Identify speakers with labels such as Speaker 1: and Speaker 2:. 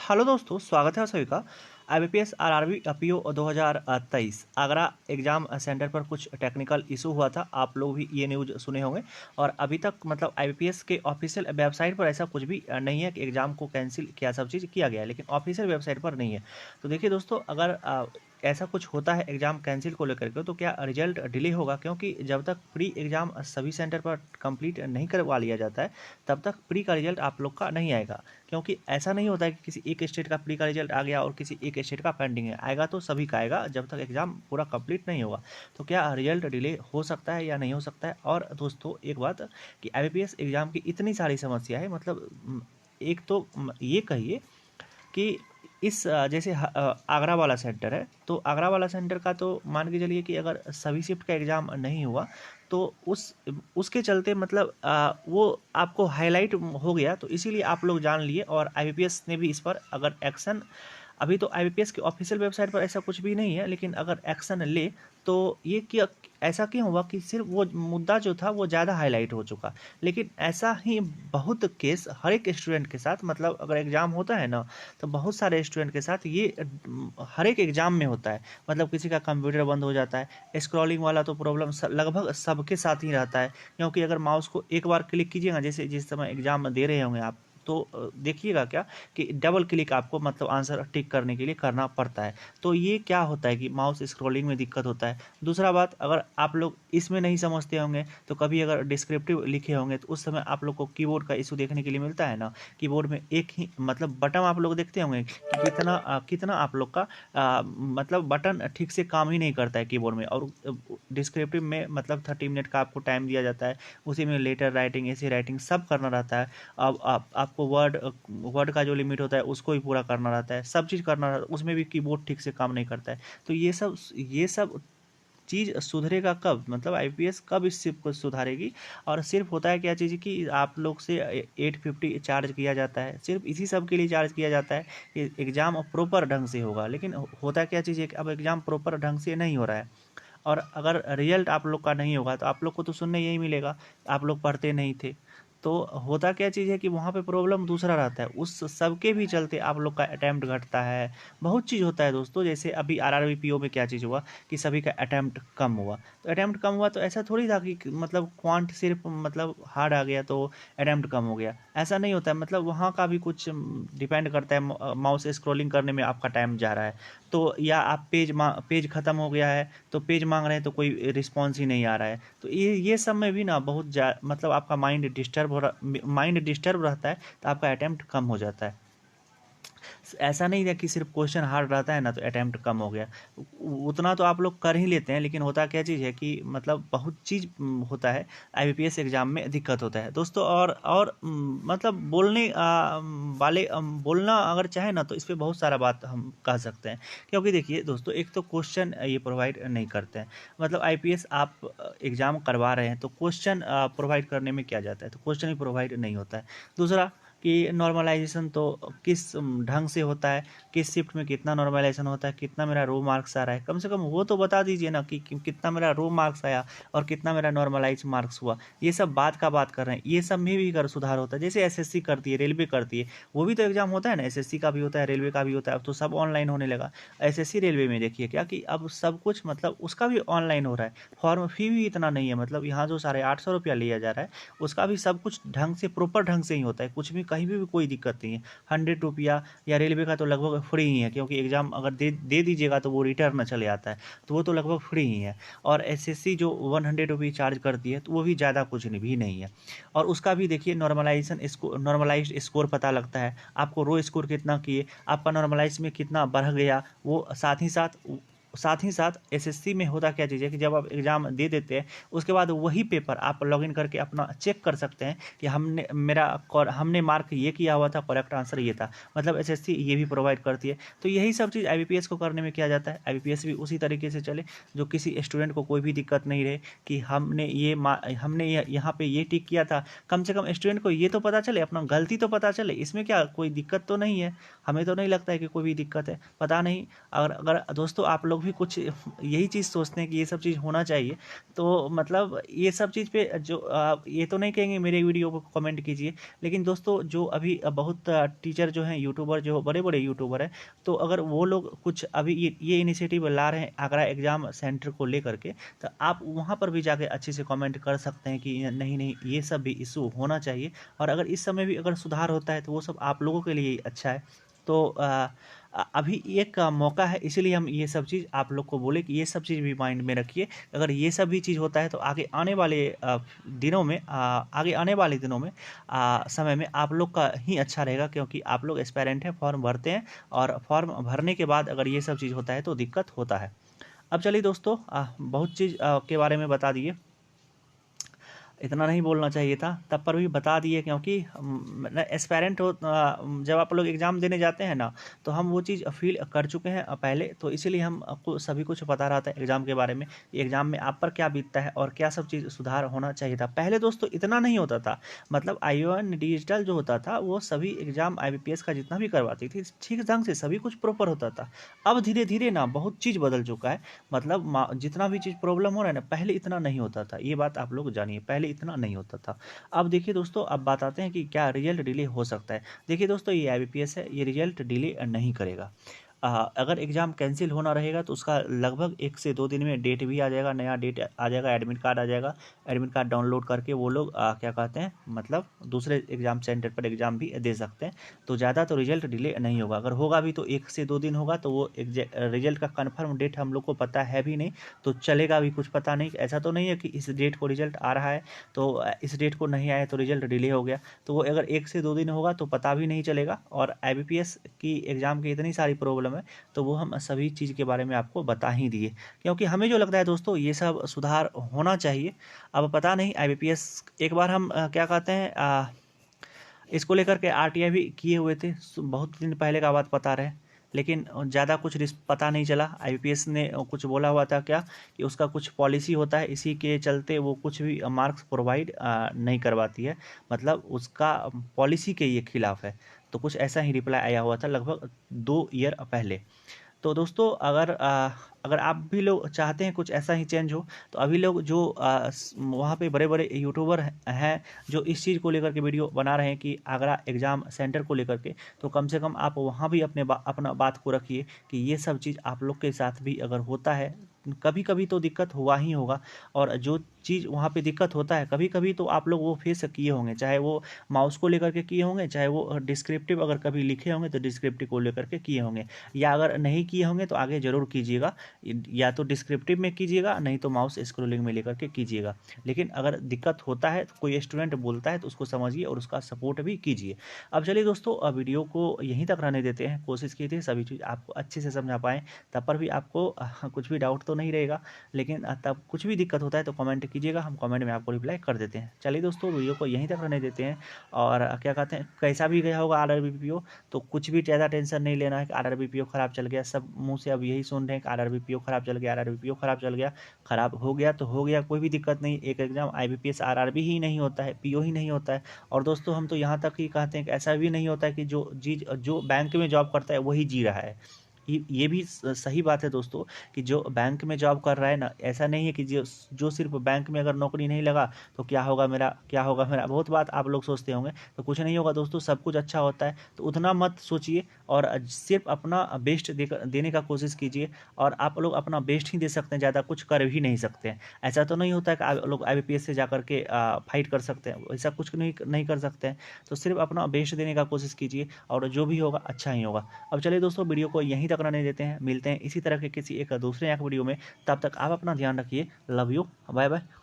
Speaker 1: Hello दोस्तों, स्वागत है आप सभी का। IBPS RRB PO 2023 Agra exam centre पर कुछ टेक्निकल इशू हुआ था। आप लोग भी ये न्यूज़ सुने होंगे और अभी तक मतलब IBPS के ऑफिशियल वेबसाइट पर ऐसा कुछ भी नहीं है कि एग्ज़ाम को कैंसिल किया, सब चीज़ किया गया है, लेकिन ऑफिशियल वेबसाइट पर नहीं है। तो देखिए दोस्तों, अगर ऐसा कुछ होता है एग्ज़ाम कैंसिल को लेकर के, तो क्या रिजल्ट डिले होगा? क्योंकि जब तक प्री एग्ज़ाम सभी सेंटर पर कंप्लीट नहीं करवा लिया जाता है, तब तक प्री का रिजल्ट आप लोग का नहीं आएगा। क्योंकि ऐसा नहीं होता है कि किसी एक स्टेट का प्री का रिजल्ट आ गया और किसी एक स्टेट का पेंडिंग है, आएगा तो सभी का आएगा जब तक एग्ज़ाम पूरा कंप्लीट नहीं होगा। तो क्या रिजल्ट डिले हो सकता है या नहीं हो सकता है? और दोस्तों एक बात कि IBPS एग्ज़ाम की इतनी सारी समस्या है, मतलब एक तो ये कहिए कि इस जैसे आगरा वाला सेंटर है, तो आगरा वाला सेंटर का तो मान के चलिए कि अगर सभी शिफ्ट का एग्ज़ाम नहीं हुआ तो उसके चलते मतलब वो आपको हाईलाइट हो गया, तो इसीलिए आप लोग जान लिए और IBPS ने भी इस पर अगर एक्शन, अभी तो IBPS की ऑफिशियल वेबसाइट पर ऐसा कुछ भी नहीं है, लेकिन अगर एक्शन ले तो ये क्या, ऐसा क्यों हुआ कि सिर्फ वो मुद्दा जो था वो ज़्यादा हाईलाइट हो चुका। लेकिन ऐसा ही बहुत केस हर एक स्टूडेंट के साथ, मतलब अगर एग्ज़ाम होता है ना, तो बहुत सारे स्टूडेंट के साथ ये हर एक एग्ज़ाम में होता है। मतलब किसी का कंप्यूटर बंद हो जाता है, स्क्रॉलिंग वाला तो प्रॉब्लम लगभग सबके साथ ही रहता है। क्योंकि अगर माउस को एक बार क्लिक कीजिएगा, जैसे जिस समय एग्ज़ाम दे रहे होंगे आप, तो देखिएगा क्या कि डबल क्लिक आपको मतलब आंसर टिक करने के लिए करना पड़ता है। तो ये क्या होता है कि माउस स्क्रॉलिंग में दिक्कत होता है। दूसरा बात, अगर आप लोग इसमें नहीं समझते होंगे तो कभी अगर डिस्क्रिप्टिव लिखे होंगे तो उस समय आप लोग को कीबोर्ड का इशू देखने के लिए मिलता है ना। कीबोर्ड में एक ही मतलब बटन आप लोग देखते होंगे कि कितना आप लोग का मतलब बटन ठीक से काम ही नहीं करता है कीबोर्ड में। और डिस्क्रिप्टिव में मतलब 30 मिनट का आपको टाइम दिया जाता है, उसी में लेटर राइटिंग, ऐसे राइटिंग सब करना रहता है। अब आपको वर्ड का जो लिमिट होता है उसको भी पूरा करना रहता है, सब चीज़ करना रहता है, उसमें भी कीबोर्ड ठीक से काम नहीं करता है। तो ये सब चीज़ सुधरेगा कब? मतलब IPS कब इस चीज़ को सुधारेगी? और सिर्फ होता है क्या चीज़ कि आप लोग से 850 चार्ज किया जाता है, सिर्फ इसी सब के लिए चार्ज किया जाता है कि एग्ज़ाम प्रॉपर ढंग से होगा। लेकिन होता क्या चीज़ है कि अब एग्ज़ाम प्रॉपर ढंग से नहीं हो रहा है, और अगर रिजल्ट आप लोग का नहीं होगा तो आप लोग को तो सुनने यही मिलेगा, आप लोग पढ़ते नहीं थे। तो होता क्या चीज़ है कि वहाँ पे प्रॉब्लम दूसरा रहता है, उस सब के भी चलते आप लोग का अटेम्प्ट घटता है। बहुत चीज़ होता है दोस्तों, जैसे अभी RRB PO में क्या चीज़ हुआ कि सभी का अटेम्प्ट कम हुआ। तो अटेम्प्ट कम हुआ तो ऐसा थोड़ी था कि मतलब क्वांट सिर्फ मतलब हार्ड आ गया तो अटेम्प्ट कम हो गया, ऐसा नहीं होता है। मतलब वहाँ का भी कुछ डिपेंड करता है, माउस स्क्रॉलिंग करने में आपका टाइम जा रहा है, तो या आप पेज ख़त्म हो गया है तो पेज मांग रहे हैं तो कोई रिस्पॉन्स ही नहीं आ रहा है। तो ये सब में भी ना बहुत मतलब आपका माइंड डिस्टर्ब रहता है, तो आपका अटेम्प्ट कम हो जाता है। ऐसा नहीं है कि सिर्फ क्वेश्चन हार्ड रहता है ना तो अटेम्प्ट कम हो गया, उतना तो आप लोग कर ही लेते हैं। लेकिन होता क्या चीज़ है कि मतलब बहुत चीज़ होता है, IBPS एग्ज़ाम में दिक्कत होता है दोस्तों। और मतलब बोलने वाले बोलना अगर चाहे ना तो इस पर बहुत सारा बात हम कह सकते हैं। क्योंकि देखिए दोस्तों, एक तो क्वेश्चन ये प्रोवाइड नहीं करते हैं। मतलब IPS आप एग्ज़ाम करवा रहे हैं तो क्वेश्चन प्रोवाइड करने में क्या जाता है, तो क्वेश्चन ही प्रोवाइड नहीं होता है। दूसरा कि नॉर्मलाइजेशन तो किस ढंग से होता है, किस शिफ्ट में कितना नॉर्मलाइजेशन होता है, कितना मेरा रो मार्क्स आ रहा है, कम से कम वो तो बता दीजिए ना कि कितना मेरा रो मार्क्स आया और कितना मेरा नॉर्मलाइज मार्क्स हुआ। ये सब बात का बात कर रहे हैं, ये सब में भी अगर सुधार होता है, जैसे SSC करती है, रेलवे करती है, वो भी तो एग्जाम होता है ना, SSC का भी होता है, रेलवे का भी होता है। अब तो सब ऑनलाइन होने लगा। SSC रेलवे में देखिए क्या कि अब सब कुछ मतलब उसका भी ऑनलाइन हो रहा है। फॉर्म फी भी इतना नहीं है, मतलब यहाँ जो 850 रुपया लिया जा रहा है उसका भी सब कुछ ढंग से प्रॉपर ढंग से ही होता है, कुछ भी कहीं भी कोई दिक्कत नहीं है। 100 रुपया या रेलवे का तो लगभग फ्री ही है, क्योंकि एग्ज़ाम अगर दे दीजिएगा तो वो रिटर्न चले आता है, तो वो तो लगभग फ्री ही है। और SSC जो 100 रुपये चार्ज करती है तो वो भी ज़्यादा कुछ भी नहीं है। और उसका भी देखिए नॉर्मलाइज्ड स्कोर पता लगता है, आपको रो स्कोर कितना किए, आपका नॉर्मलाइज में कितना बढ़ गया, वो साथ ही साथ SSC में होता क्या चीज़ है कि जब आप एग्ज़ाम दे देते हैं उसके बाद वही पेपर आप लॉगिन करके अपना चेक कर सकते हैं कि हमने मार्क ये किया हुआ था, करेक्ट आंसर ये था। मतलब SSC ये भी प्रोवाइड करती है। तो यही सब चीज़ IBPS को करने में किया जाता है। IBPS भी उसी तरीके से चले जो किसी स्टूडेंट को कोई भी दिक्कत नहीं रहे कि हमने यहाँ पे ये टिक किया था। कम से कम स्टूडेंट को ये तो पता चले, अपना गलती तो पता चले, इसमें क्या कोई दिक्कत तो नहीं है। हमें तो नहीं लगता है कि कोई भी दिक्कत है, पता नहीं। अगर दोस्तों आप लोग भी कुछ यही चीज़ सोचते हैं कि ये सब चीज़ होना चाहिए। तो मतलब ये सब चीज़ पे जो ये तो नहीं कहेंगे मेरे वीडियो को कमेंट कीजिए, लेकिन दोस्तों जो अभी बहुत टीचर जो हैं, यूट्यूबर जो बड़े-बड़े यूट्यूबर हैं, तो अगर वो लोग कुछ अभी ये इनिशिएटिव ला रहे हैं आगरा एग्ज़ाम सेंटर को लेकर के, तो आप वहाँ पर भी जाके अच्छे से कमेंट कर सकते हैं कि नहीं, नहीं ये सब भी इश्यू होना चाहिए, और अगर इस समय भी अगर सुधार होता है तो वो सब आप लोगों के लिए ही अच्छा है। तो अभी एक मौका है, इसीलिए हम ये सब चीज़ आप लोग को बोले कि ये सब चीज़ भी माइंड में रखिए। अगर ये सब भी चीज़ होता है तो आगे आने वाले दिनों में समय में आप लोग का ही अच्छा रहेगा, क्योंकि आप लोग एस्पायरेंट हैं, फॉर्म भरते हैं, और फॉर्म भरने के बाद अगर ये सब चीज़ होता है तो दिक्कत होता है। अब चलिए दोस्तों, बहुत चीज़ के बारे में बता दिए, इतना नहीं बोलना चाहिए था, तब पर भी बता दिए, क्योंकि एस्पायरेंट हो जब आप लोग एग्ज़ाम देने जाते हैं ना, तो हम वो चीज़ फील कर चुके हैं पहले, तो इसीलिए हम आपको सभी कुछ पता रहा था एग्ज़ाम के बारे में, एग्ज़ाम में आप पर क्या बीतता है और क्या सब चीज़ सुधार होना चाहिए था। पहले दोस्तों इतना नहीं होता था, मतलब IO1 डिजिटल जो होता था वो सभी एग्ज़ाम IBPS का जितना भी करवाती थी ठीक ढंग से सभी कुछ प्रॉपर होता था। अब धीरे धीरे ना बहुत चीज़ बदल चुका है, मतलब जितना भी चीज़ प्रॉब्लम हो रहा है ना, पहले इतना नहीं होता था, ये बात आप लोग जानिए, पहले इतना नहीं होता था। अब देखिए दोस्तों, अब बात आते हैं कि क्या रिजल्ट डिले हो सकता है। देखिए दोस्तों, ये IBPS है, ये रिजल्ट डिले नहीं करेगा। अगर एग्ज़ाम कैंसिल होना रहेगा तो उसका लगभग 1 से 2 दिन में डेट भी आ जाएगा, नया डेट आ जाएगा, एडमिट कार्ड आ जाएगा। एडमिट कार्ड डाउनलोड करके वो लोग क्या कहते हैं, मतलब दूसरे एग्ज़ाम सेंटर पर एग्ज़ाम भी दे सकते हैं। तो ज़्यादा तो रिजल्ट डिले नहीं होगा, अगर होगा भी तो 1 से 2 दिन होगा, तो वो रिजल्ट का कन्फर्म डेट हम लोग को पता है भी नहीं, तो चलेगा भी कुछ पता नहीं। ऐसा तो नहीं है कि इस डेट को रिजल्ट आ रहा है तो इस डेट को नहीं आया तो रिजल्ट डिले हो गया, तो वो अगर 1 से 2 दिन होगा तो पता भी नहीं चलेगा। और IBPS की एग्ज़ाम की इतनी सारी प्रॉब्लम है, तो वो हम सभी चीज़ के बारे में आपको बता ही दिए, क्योंकि हमें जो लगता है दोस्तों ये सब सुधार होना चाहिए। अब पता नहीं IBPS, एक बार हम क्या कहते हैं, इसको लेकर के RTI भी किए हुए थे, बहुत दिन पहले का बात बता रहे हैं, लेकिन ज़्यादा कुछ पता नहीं चला। IBPS ने कुछ बोला हुआ था क्या कि उसका कुछ पॉलिसी होता है, इसी के चलते वो कुछ भी मार्क्स प्रोवाइड नहीं करवाती है, मतलब उसका पॉलिसी के ये खिलाफ है। तो कुछ ऐसा ही रिप्लाई आया हुआ था लगभग 2 ईयर पहले। तो दोस्तों, अगर आप भी लोग चाहते हैं कुछ ऐसा ही चेंज हो, तो अभी लोग जो वहाँ पे बड़े बड़े यूट्यूबर हैं जो इस चीज़ को लेकर के वीडियो बना रहे हैं कि आगरा एग्ज़ाम सेंटर को लेकर के, तो कम से कम आप वहाँ भी अपना बात को रखिए कि ये सब चीज़ आप लोग के साथ भी अगर होता है, कभी कभी तो दिक्कत हुआ ही होगा, और जो चीज़ वहाँ पे दिक्कत होता है कभी कभी तो आप लोग वो फेस किए होंगे, चाहे वो माउस को लेकर के किए होंगे, चाहे वो डिस्क्रिप्टिव अगर कभी लिखे होंगे तो डिस्क्रिप्टिव को लेकर के किए होंगे, या अगर नहीं किए होंगे तो आगे ज़रूर कीजिएगा, या तो डिस्क्रिप्टिव में कीजिएगा, नहीं तो माउस स्क्रोलिंग में लेकर के कीजिएगा। लेकिन अगर दिक्कत होता है, तो कोई स्टूडेंट बोलता है तो उसको समझिए और उसका सपोर्ट भी कीजिए। अब चलिए दोस्तों, वीडियो को यहीं तक रहने देते हैं, कोशिश की थी सभी चीज़ आपको अच्छे से समझा पाएँ, तब पर भी आपको कुछ भी डाउट तो नहीं रहेगा, लेकिन तब कुछ भी दिक्कत होता है तो कमेंट कीजिएगा, हम कमेंट में आपको रिप्लाई कर देते हैं। चलिए दोस्तों, वीडियो को यहीं तक रहने देते हैं, और क्या कहते हैं, कैसा भी गया होगा RRBPO, तो कुछ भी ज़्यादा टेंशन नहीं लेना है कि RRBPO ख़राब चल गया। सब मुँह से अब यही सुन रहे हैं कि RRBPO ख़राब चल गया, RRBPO ख़राब चल गया। ख़राब हो गया तो हो गया, कोई भी दिक्कत नहीं। एक एग्ज़ाम IBPS RRB ही नहीं होता है, PO ही नहीं होता है। और दोस्तों, हम तो यहाँ तक ही कहते हैं कि ऐसा भी नहीं होता है कि जो बैंक में जॉब करता है वही जी रहा है। ये भी सही बात है दोस्तों, कि जो बैंक में जॉब कर रहा है ना, ऐसा नहीं है कि जो सिर्फ बैंक में अगर नौकरी नहीं लगा तो क्या होगा मेरा, क्या होगा मेरा, बहुत बात आप लोग सोचते होंगे। तो कुछ नहीं होगा दोस्तों, सब कुछ अच्छा होता है, तो उतना मत सोचिए, और सिर्फ अपना बेस्ट देने का कोशिश कीजिए, और आप लोग अपना बेस्ट ही दे सकते हैं, ज़्यादा कुछ कर भी नहीं सकते हैं। ऐसा तो नहीं होता है कि आप लोग IBPS से जा करके फाइट कर सकते हैं, ऐसा कुछ नहीं कर सकते हैं। तो सिर्फ अपना बेस्ट देने का कोशिश कीजिए, और जो भी होगा अच्छा ही होगा। अब चलिए दोस्तों, वीडियो को यहीं तक रहने देते हैं, मिलते हैं इसी तरह के किसी एक दूसरे वीडियो में, तब तक आप अपना ध्यान रखिए। Love you, bye bye.